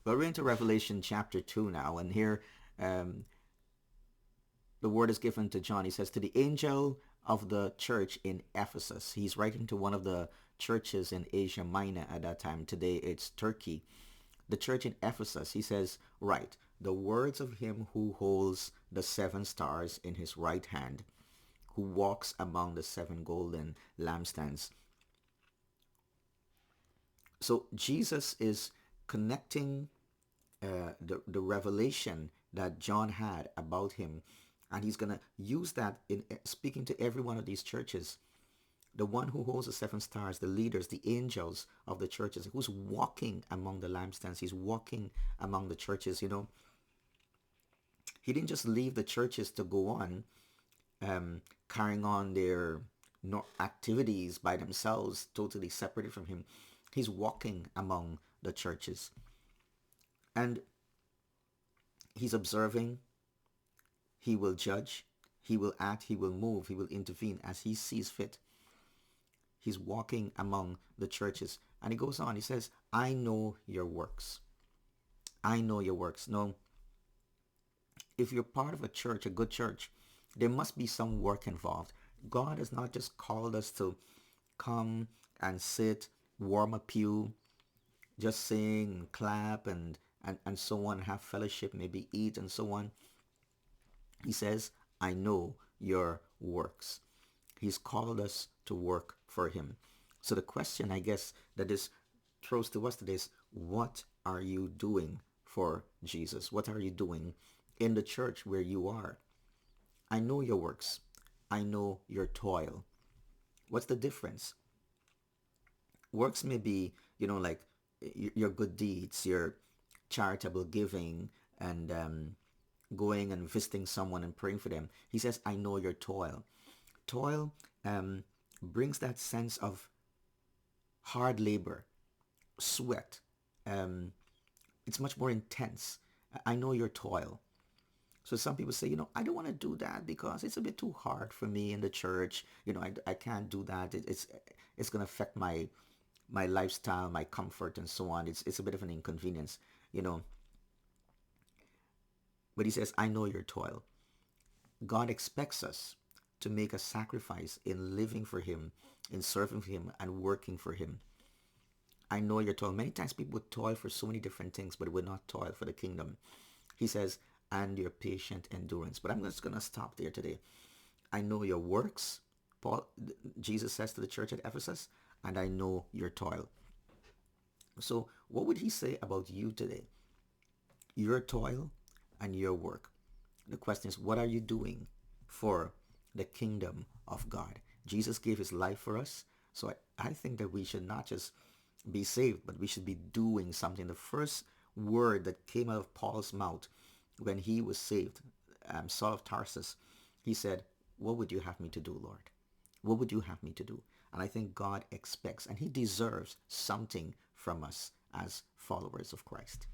Well, we're into Revelation chapter 2 now, and here um, the word is given to John. He says, to the angel of the church in Ephesus. He's writing to one of the churches in Asia Minor at that time. Today it's Turkey. The church in Ephesus, he says, write, the words of him who holds the seven stars in his right hand, who walks among the seven golden lampstands. So Jesus is connecting the revelation that John had about him, and he's going to use that in speaking to every one of these churches. The one who holds the seven stars, the leaders, the angels of the churches, who's walking among the lampstands, he's walking among the churches. He didn't just leave the churches to go on carrying on their activities by themselves, totally separated from him. He's walking among the churches, and he's observing. He will judge, he will act, he will move, he will intervene as he sees fit. He's walking among the churches, and he goes on, he says, I know your works. I know your works. No, if you're part of a church, a good church, there must be some work involved. God has not just called us to come and sit, warm a pew, just sing, clap, and so on, have fellowship, maybe eat, and so on. He says, I know your works. He's called us to work for him. So the question, I guess, that this throws to us today is, what are you doing for Jesus? What are you doing in the church where you are? I know your works. I know your toil. What's the difference? Works may be, like your good deeds, your charitable giving, and going and visiting someone and praying for them. He says, I know your toil. Toil brings that sense of hard labor, sweat. It's much more intense. I know your toil. So some people say, I don't want to do that because it's a bit too hard for me in the church. I can't do that. It's going to affect my lifestyle, my comfort, and so on. It's a bit of an inconvenience, But he says, I know your toil. God expects us to make a sacrifice in living for him, in serving him, and working for him. I know your toil. Many times people would toil for so many different things, but would not toil for the kingdom. He says, and your patient endurance. But I'm just going to stop there today. I know your works, Jesus says to the church at Ephesus, and I know your toil. So what would he say about you today? Your toil and your work. The question is, what are you doing for the kingdom of God? Jesus gave his life for us. So I think that we should not just be saved, but we should be doing something. The first word that came out of Paul's mouth when he was saved, Saul of Tarsus, he said, what would you have me to do, Lord? What would you have me to do? And I think God expects and he deserves something from us as followers of Christ.